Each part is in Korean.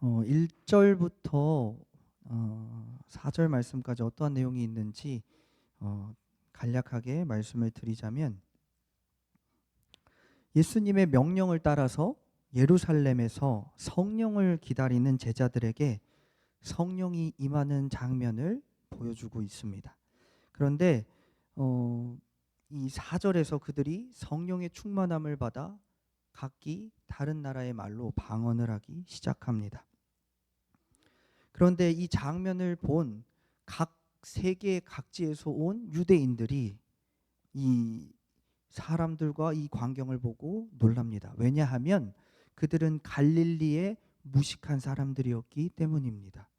1절부터 4절 말씀까지 어떠한 내용이 있는지 간략하게 말씀을 드리자면, 예수님의 명령을 따라서 예루살렘에서 성령을 기다리는 제자들에게 성령이 임하는 장면을 보여주고 있습니다. 그런데 이 4절에서 그들이 성령의 충만함을 받아 각기 다른 나라의 말로 방언을 하기 시작합니다. 그런데 이 장면을 본 각 세계 각지에서 온 유대인들이 이 사람들과 이 광경을 보고 놀랍니다. 왜냐하면 그들은 갈릴리의 무식한 사람들이었기 때문입니다.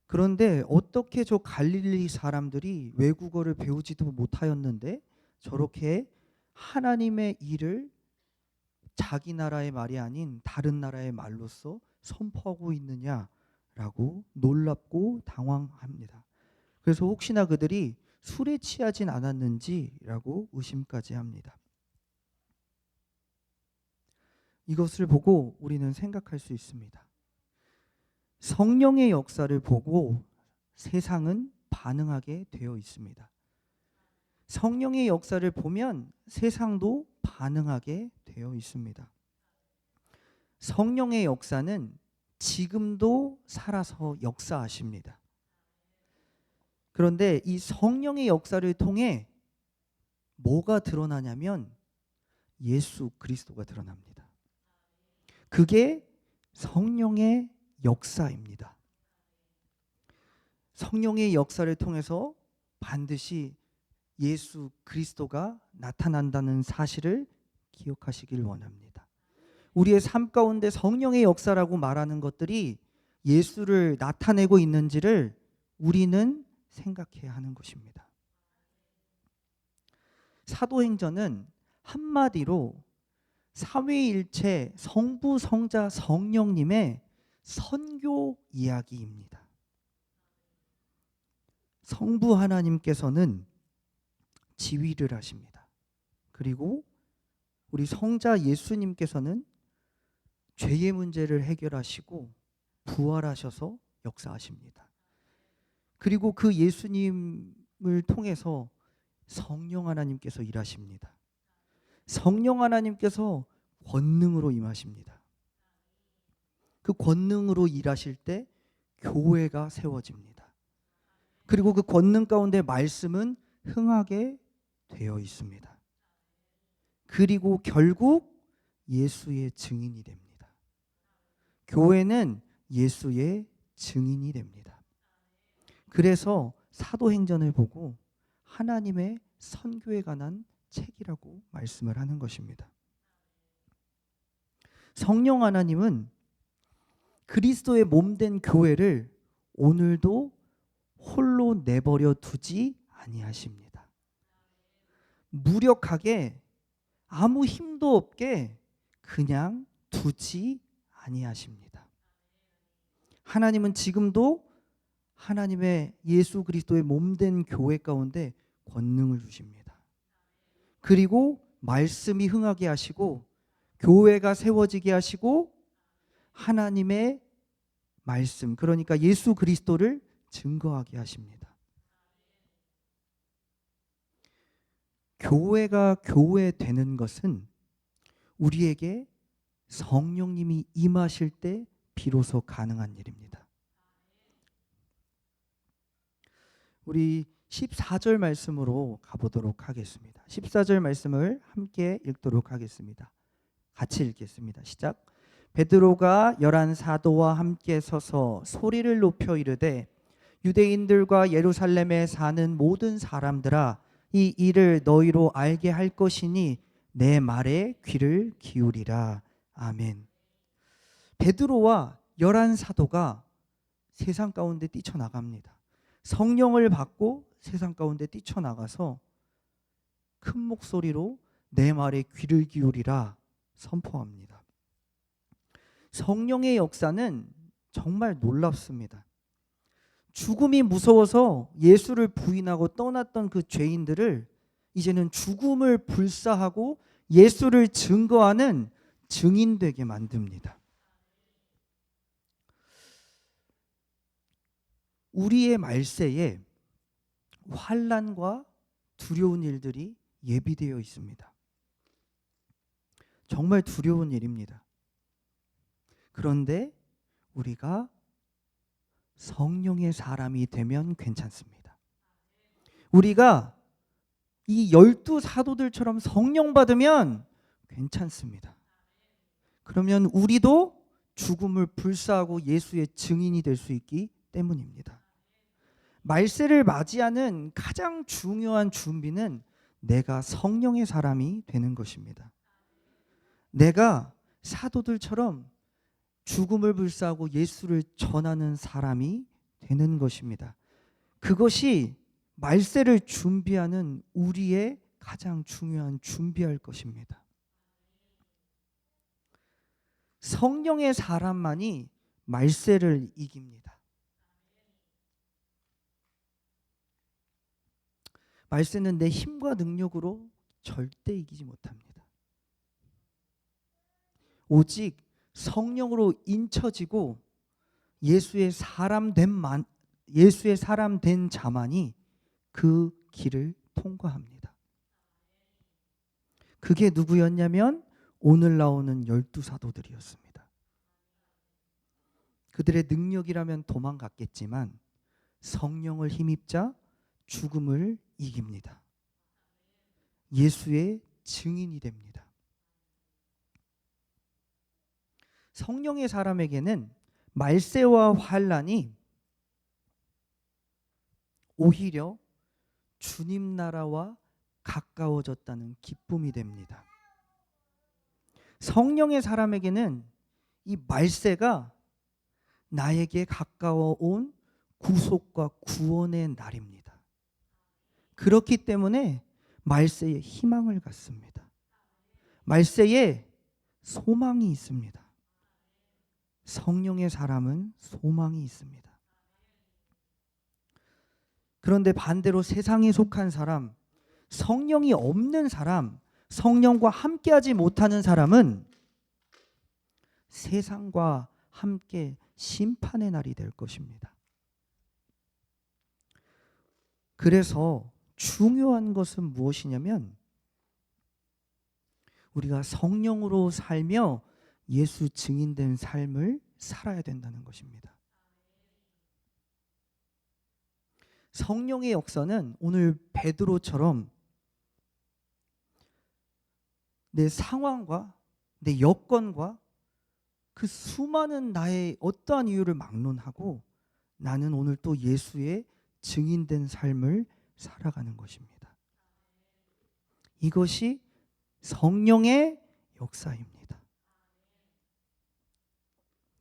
그런데 어떻게 저 갈릴리 사람들이 외국어를 배우지도 못하였는데 저렇게 하나님의 일을 자기 나라의 말이 아닌 다른 나라의 말로써 선포하고 있느냐라고 놀랍고 당황합니다. 그래서 혹시나 그들이 술에 취하진 않았는지라고 의심까지 합니다. 이것을 보고 우리는 생각할 수 있습니다. 성령의 역사를 보고 세상은 반응하게 되어 있습니다. 성령의 역사를 보면 세상도 반응하게 되어 있습니다. 성령의 역사는 지금도 살아서 역사하십니다. 그런데 이 성령의 역사를 통해 뭐가 드러나냐면 예수 그리스도가 드러납니다. 그게 성령의 역사입니다. 성령의 역사를 통해서 반드시 예수 그리스도가 나타난다는 사실을 기억하시길 원합니다. 우리의 삶 가운데 성령의 역사라고 말하는 것들이 예수를 나타내고 있는지를 우리는 생각해야 하는 것입니다. 사도행전은 한마디로 삼위일체 성부, 성자, 성령님의 선교 이야기입니다. 성부 하나님께서는 지휘를 하십니다. 그리고 우리 성자 예수님께서는 죄의 문제를 해결하시고 부활하셔서 역사하십니다. 그리고 그 예수님을 통해서 성령 하나님께서 일하십니다. 성령 하나님께서 권능으로 임하십니다. 그 권능으로 일하실 때 교회가 세워집니다. 그리고 그 권능 가운데 말씀은 흥하게 되어 있습니다. 그리고 결국 예수의 증인이 됩니다. 교회는 예수의 증인이 됩니다. 그래서 사도행전을 보고 하나님의 선교에 관한 책이라고 말씀을 하는 것입니다. 성령 하나님은 그리스도의 몸된 교회를 오늘도 홀로 내버려 두지 아니하십니다. 무력하게 아무 힘도 없게 그냥 두지 아니하십니다. 하나님은 지금도 하나님의 예수 그리스도의 몸된 교회 가운데 권능을 주십니다. 그리고 말씀이 흥하게 하시고 교회가 세워지게 하시고 하나님의 말씀, 그러니까 예수 그리스도를 증거하게 하십니다. 교회가 교회되는 것은 우리에게 성령님이 임하실 때 비로소 가능한 일입니다. 우리 14절 말씀으로 가보도록 하겠습니다. 14절 말씀을 함께 읽도록 하겠습니다. 같이 읽겠습니다. 시작. 베드로가 11 사도와 함께 서서 소리를 높여 이르되 유대인들과 예루살렘에 사는 모든 사람들아, 이 일을 너희로 알게 할 것이니 내 말에 귀를 기울이라. 아멘. 베드로와 11 사도가 세상 가운데 뛰쳐나갑니다. 성령을 받고 세상 가운데 뛰쳐나가서 큰 목소리로 내 말에 귀를 기울이라 선포합니다. 성령의 역사는 정말 놀랍습니다. 죽음이 무서워서 예수를 부인하고 떠났던 그 죄인들을 이제는 죽음을 불사하고 예수를 증거하는 증인되게 만듭니다. 우리의 말세에 환난과 두려운 일들이 예비되어 있습니다. 정말 두려운 일입니다. 그런데 우리가 성령의 사람이 되면 괜찮습니다. 우리가 이 12사도들처럼 성령 받으면 괜찮습니다. 그러면 우리도 죽음을 불사하고 예수의 증인이 될 수 있기 때문입니다. 말세를 맞이하는 가장 중요한 준비는 내가 성령의 사람이 되는 것입니다. 내가 사도들처럼 죽음을 불사하고 예수를 전하는 사람이 되는 것입니다. 그것이 말세를 준비하는 우리의 가장 중요한 준비할 것입니다. 성령의 사람만이 말세를 이깁니다. 말세는 내 힘과 능력으로 절대 이기지 못합니다. 오직 성령으로 인쳐지고 예수의 사람 된 자만이 그 길을 통과합니다. 그게 누구였냐면 오늘 나오는 12사도들이었습니다. 그들의 능력이라면 도망갔겠지만 성령을 힘입자 죽음을 이깁니다. 예수의 증인이 됩니다. 성령의 사람에게는 말세와 환난이 오히려 주님 나라와 가까워졌다는 기쁨이 됩니다. 성령의 사람에게는 이 말세가 나에게 가까워 온 구속과 구원의 날입니다. 그렇기 때문에 말세에 희망을 갖습니다. 말세에 소망이 있습니다. 성령의 사람은 소망이 있습니다. 그런데 반대로 세상에 속한 사람, 성령이 없는 사람, 성령과 함께하지 못하는 사람은 세상과 함께 심판의 날이 될 것입니다. 그래서 중요한 것은 무엇이냐면 우리가 성령으로 살며 예수 증인된 삶을 살아야 된다는 것입니다. 성령의 역사는 오늘 베드로처럼 내 상황과 내 여건과 그 수많은 나의 어떠한 이유를 막론하고 나는 오늘 또 예수의 증인된 삶을 살아가는 것입니다. 이것이 성령의 역사입니다.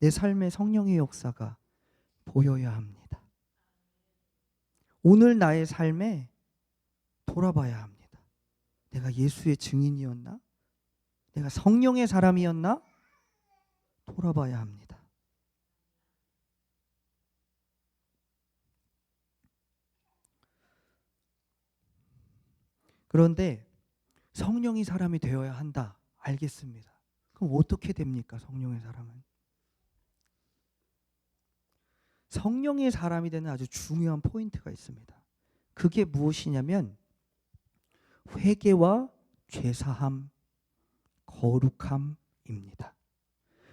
내 삶에 성령의 역사가 보여야 합니다. 오늘 나의 삶에 돌아봐야 합니다. 내가 예수의 증인이었나? 내가 성령의 사람이었나? 돌아봐야 합니다. 그런데 성령이 사람이 되어야 한다. 알겠습니다. 그럼 어떻게 됩니까? 성령의 사람은. 성령의 사람이 되는 아주 중요한 포인트가 있습니다. 그게 무엇이냐면 회개와 죄사함, 거룩함입니다.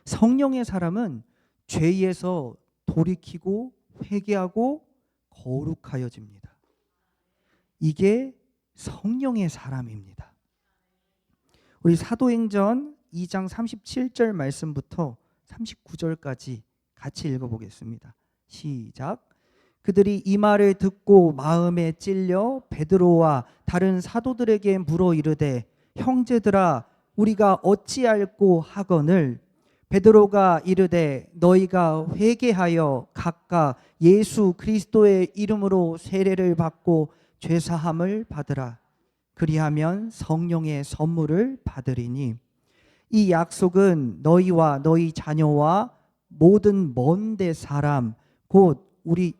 성령의 사람은 죄에서 돌이키고 회개하고 거룩하여집니다. 이게 성령의 사람입니다. 우리 사도행전 2장 37절 말씀부터 39절까지 같이 읽어보겠습니다. 시작. 그들이 이 말을 듣고 마음에 찔려 베드로와 다른 사도들에게 물어 이르되 형제들아 우리가 어찌할꼬 하거늘 베드로가 이르되 너희가 회개하여 각각 예수 그리스도의 이름으로 세례를 받고 죄사함을 받으라. 그리하면 성령의 선물을 받으리니 이 약속은 너희와 너희 자녀와 모든 먼데 사람 곧 우리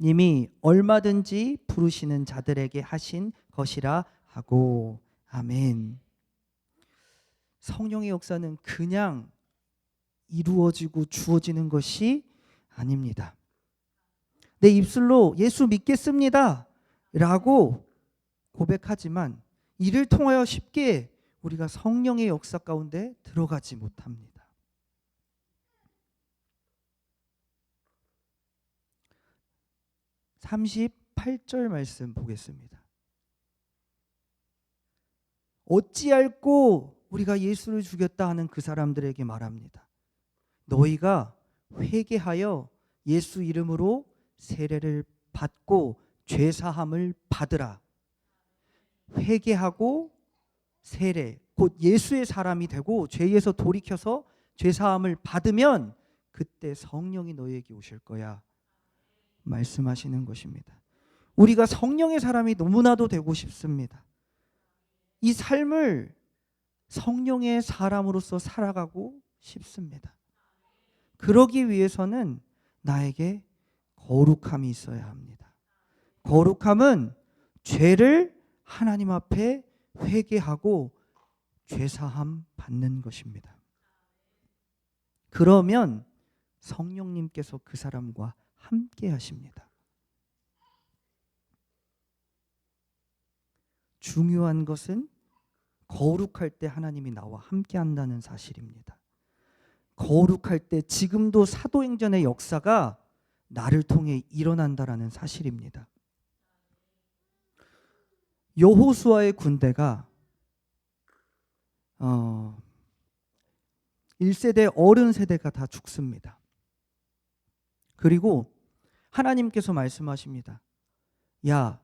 님이 얼마든지 부르시는 자들에게 하신 것이라 하고. 아멘. 성령의 역사는 그냥 이루어지고 주어지는 것이 아닙니다. 내 입술로 예수 믿겠습니다 라고 고백하지만 이를 통하여 쉽게 우리가 성령의 역사 가운데 들어가지 못합니다. (38절) 말씀 보겠습니다. 어찌할꼬 우리가 예수를 죽였다 하는 그 사람들에게 말합니다. 너희가 회개하여 예수 이름으로 세례를 받고 죄사함을 받으라. 회개하고 세례, 곧 예수의 사람이 되고 죄에서 돌이켜서 죄사함을 받으면 그때 성령이 너희에게 오실 거야 말씀하시는 것입니다. 우리가 성령의 사람이 너무나도 되고 싶습니다. 이 삶을 성령의 사람으로서 살아가고 싶습니다. 그러기 위해서는 나에게 거룩함이 있어야 합니다. 거룩함은 죄를 하나님 앞에 회개하고 죄사함 받는 것입니다. 그러면 성령님께서 그 사람과 함께 하십니다. 중요한 것은 거룩할 때 하나님이 나와 함께 한다는 사실입니다. 거룩할 때 지금도 사도행전의 역사가 나를 통해 일어난다라는 사실입니다. 여호수아의 군대가 1세대 어른 세대가 다 죽습니다. 그리고 하나님께서 말씀하십니다. 야,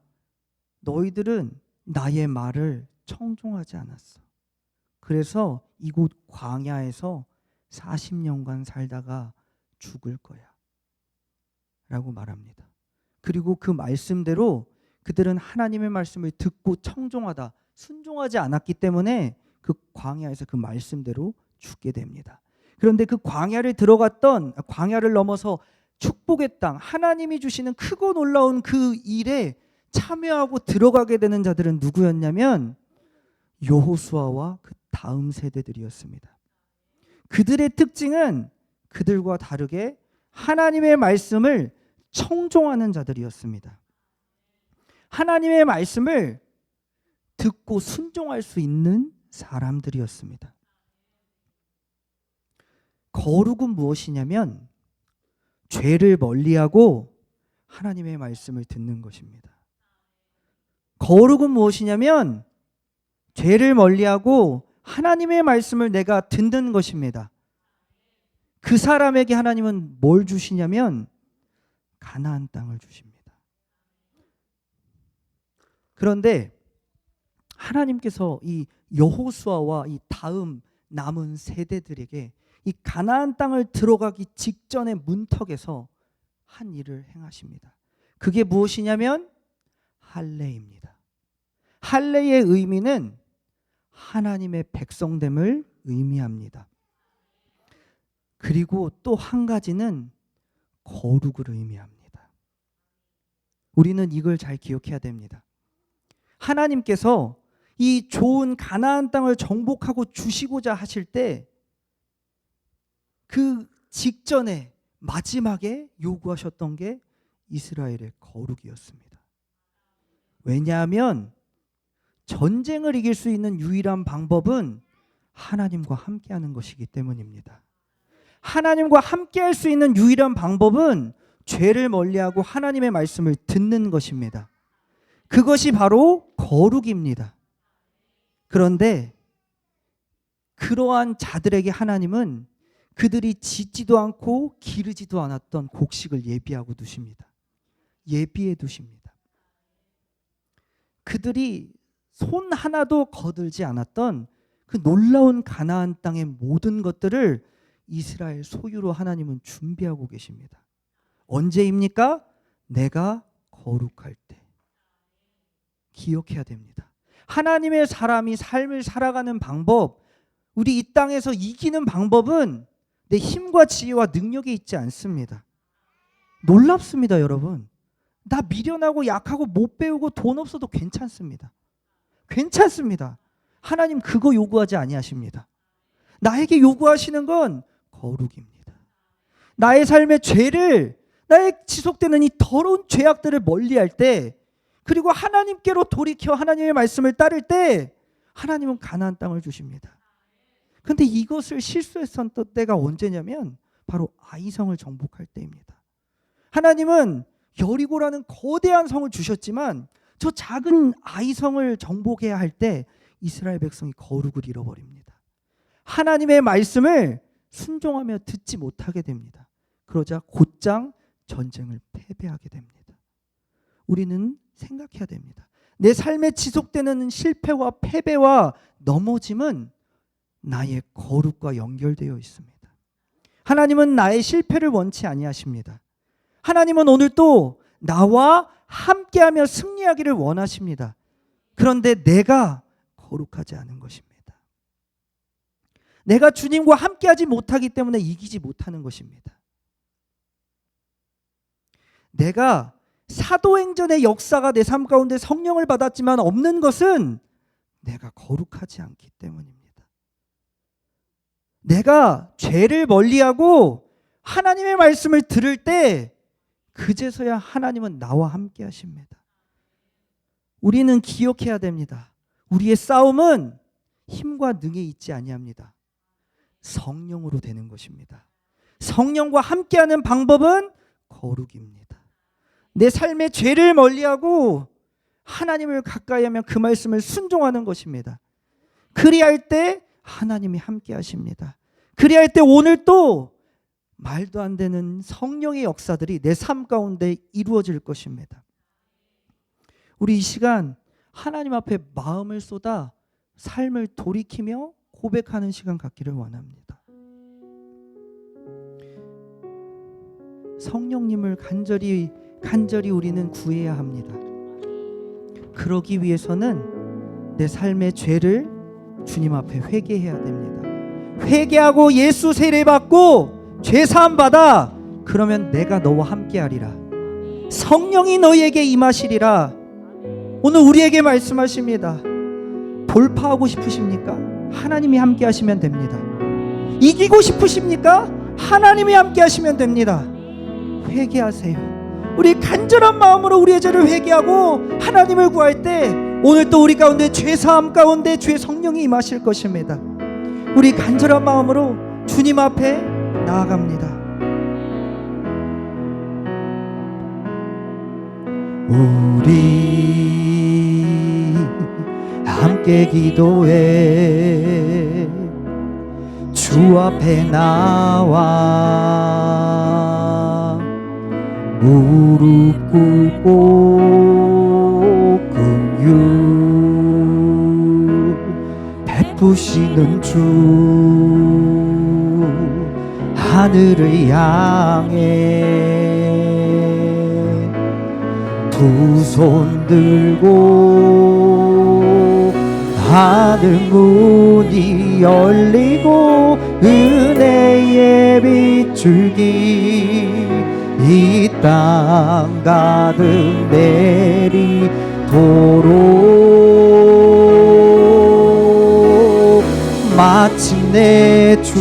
너희들은 나의 말을 청종하지 않았어. 그래서 이곳 광야에서 40년간 살다가 죽을 거야 라고 말합니다. 그리고 그 말씀대로 그들은 하나님의 말씀을 듣고 청종하다 순종하지 않았기 때문에 그 광야에서 그 말씀대로 죽게 됩니다. 그런데 그 광야를 넘어서 축복의 땅, 하나님이 주시는 크고 놀라운 그 일에 참여하고 들어가게 되는 자들은 누구였냐면 여호수아와 그 다음 세대들이었습니다. 그들의 특징은 그들과 다르게 하나님의 말씀을 청종하는 자들이었습니다. 하나님의 말씀을 듣고 순종할 수 있는 사람들이었습니다. 거룩은 무엇이냐면 죄를 멀리하고 하나님의 말씀을 듣는 것입니다. 거룩은 무엇이냐면 죄를 멀리하고 하나님의 말씀을 내가 듣는 것입니다. 그 사람에게 하나님은 뭘 주시냐면 가나안 땅을 주십니다. 그런데 하나님께서 이 여호수아와 이 다음 남은 세대들에게 이 가나안 땅을 들어가기 직전의 문턱에서 한 일을 행하십니다. 그게 무엇이냐면 할례입니다. 할례의 의미는 하나님의 백성됨을 의미합니다. 그리고 또 한 가지는 거룩을 의미합니다. 우리는 이걸 잘 기억해야 됩니다. 하나님께서 이 좋은 가나안 땅을 정복하고 주시고자 하실 때 그 직전에 마지막에 요구하셨던 게 이스라엘의 거룩이었습니다. 왜냐하면 전쟁을 이길 수 있는 유일한 방법은 하나님과 함께하는 것이기 때문입니다. 하나님과 함께할 수 있는 유일한 방법은 죄를 멀리하고 하나님의 말씀을 듣는 것입니다. 그것이 바로 거룩입니다. 그런데 그러한 자들에게 하나님은 그들이 짓지도 않고 기르지도 않았던 곡식을 예비하고 두십니다. 예비해 두십니다. 그들이 손 하나도 거들지 않았던 그 놀라운 가나안 땅의 모든 것들을 이스라엘 소유로 하나님은 준비하고 계십니다. 언제입니까? 내가 거룩할 때. 기억해야 됩니다. 하나님의 사람이 삶을 살아가는 방법, 우리 이 땅에서 이기는 방법은 내 힘과 지혜와 능력이 있지 않습니다. 놀랍습니다, 여러분. 나 미련하고 약하고 못 배우고 돈 없어도 괜찮습니다. 괜찮습니다. 하나님 그거 요구하지 아니하십니다. 나에게 요구하시는 건 거룩입니다. 나의 삶의 죄를 나의 지속되는 이 더러운 죄악들을 멀리할 때, 그리고 하나님께로 돌이켜 하나님의 말씀을 따를 때 하나님은 가나안 땅을 주십니다. 그런데 이것을 실수했던 때가 언제냐면 바로 아이성을 정복할 때입니다. 하나님은 여리고라는 거대한 성을 주셨지만 저 작은 아이성을 정복해야 할 때 이스라엘 백성이 거룩을 잃어버립니다. 하나님의 말씀을 순종하며 듣지 못하게 됩니다. 그러자 곧장 전쟁을 패배하게 됩니다. 우리는 생각해야 됩니다. 내 삶에 지속되는 실패와 패배와 넘어짐은 나의 거룩과 연결되어 있습니다. 하나님은 나의 실패를 원치 아니하십니다. 하나님은 오늘 또 나와 함께하며 승리하기를 원하십니다. 그런데 내가 거룩하지 않은 것입니다. 내가 주님과 함께하지 못하기 때문에 이기지 못하는 것입니다. 내가 사도행전의 역사가 내 삶 가운데 성령을 받았지만 없는 것은 내가 거룩하지 않기 때문입니다. 내가 죄를 멀리하고 하나님의 말씀을 들을 때 그제서야 하나님은 나와 함께 하십니다. 우리는 기억해야 됩니다. 우리의 싸움은 힘과 능에 있지 아니합니다. 성령으로 되는 것입니다. 성령과 함께하는 방법은 거룩입니다. 내 삶의 죄를 멀리하고 하나님을 가까이하며 그 말씀을 순종하는 것입니다. 그리할 때 하나님이 함께 하십니다. 그리할 때 오늘 또 말도 안 되는 성령의 역사들이 내 삶 가운데 이루어질 것입니다. 우리 이 시간 하나님 앞에 마음을 쏟아 삶을 돌이키며 고백하는 시간 갖기를 원합니다. 성령님을 간절히 우리는 구해야 합니다. 그러기 위해서는 내 삶의 죄를 주님 앞에 회개해야 됩니다. 회개하고 예수 세례받고 죄사함 받아, 그러면 내가 너와 함께하리라. 성령이 너희에게 임하시리라. 오늘 우리에게 말씀하십니다. 돌파하고 싶으십니까? 하나님이 함께 하시면 됩니다. 이기고 싶으십니까? 하나님이 함께 하시면 됩니다. 회개하세요. 우리 간절한 마음으로 우리의 죄를 회개하고 하나님을 구할 때 오늘 또 우리 가운데 죄사함 가운데 주의 성령이 임하실 것입니다. 우리 간절한 마음으로 주님 앞에 나아갑니다. 우리 함께 기도해 주 앞에 나와 무릎 꿇고 긍휼 베푸시는 주 하늘을 향해 두 손 들고 하늘 문이 열리고 은혜의 빛줄기 이 땅 가득 내리도록 마침내 주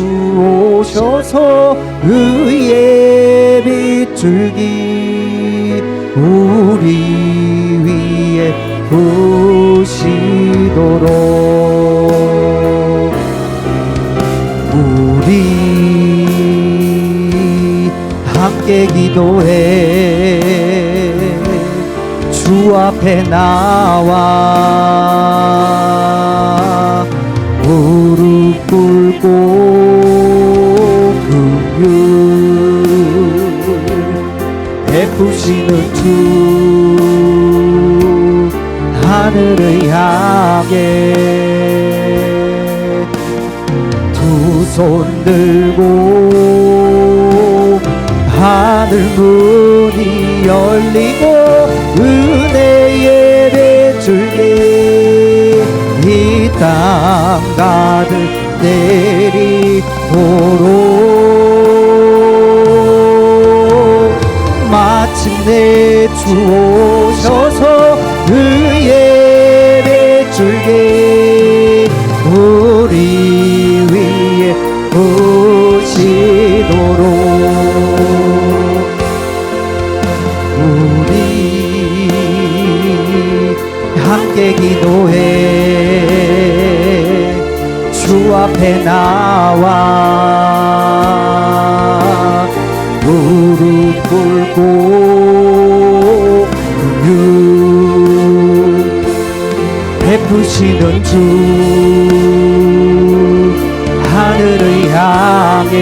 오셔서 의의 빛줄기 우리 위에 부시도록 우리 함께 기도해 주 앞에 나와 무릎 꿇고 긍휼 베푸시는 주 하늘을 향해 두 손 들고 하늘 문이 열리고 은혜의 빛줄기 이 땅 가득 내리도록 마침내 주 오셔서 의의 빛줄기 우리 위에 부시도록 주 앞에 나와 무릎 꿇고 베푸시는 주 하늘을 향해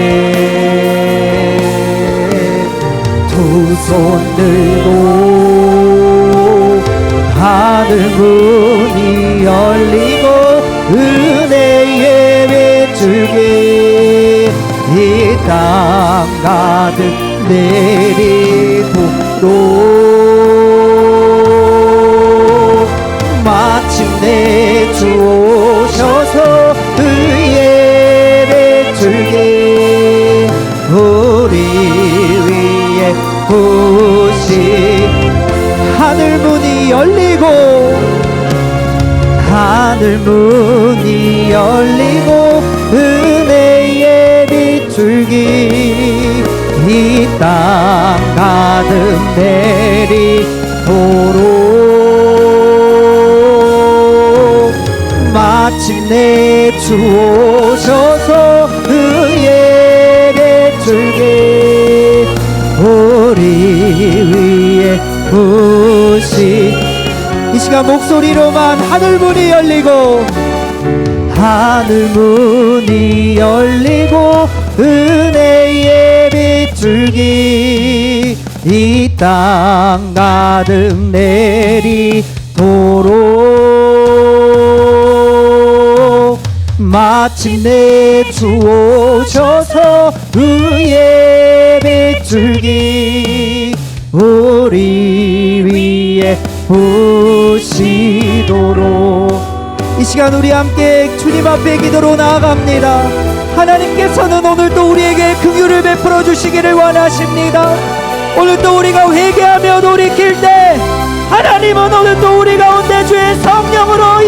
두 손 들고 하늘 문이 열리고 은혜의 뱃줄기 이 땅 가득 내리도록 마침내 주 오셔서 의의 뱃줄기 우리 위에 부시 하늘 문이 열리고 하늘 문이 열리고 은혜의 빗줄기 이 땅 가득 내리도록 마침내 주 오셔서 의의 빗줄기 우리 위에 부시 이 시간 목소리로만 하늘 문이 열리고 하늘 문이 열리고 은혜의 빗줄기 이 땅 가득 내리도록 마침내 주 오셔서 의의 빗줄기 우리 위에 부시도록 이 시간 우리 함께 주님 앞에 기도로 나아갑니다. 하나님께서는 오늘도 우리에게 긍휼을 베풀어 주시기를 원하십니다. 오늘도 우리가 회개하며 돌이킬 때 하나님은 오늘도 우리 가운데 주의 성령으로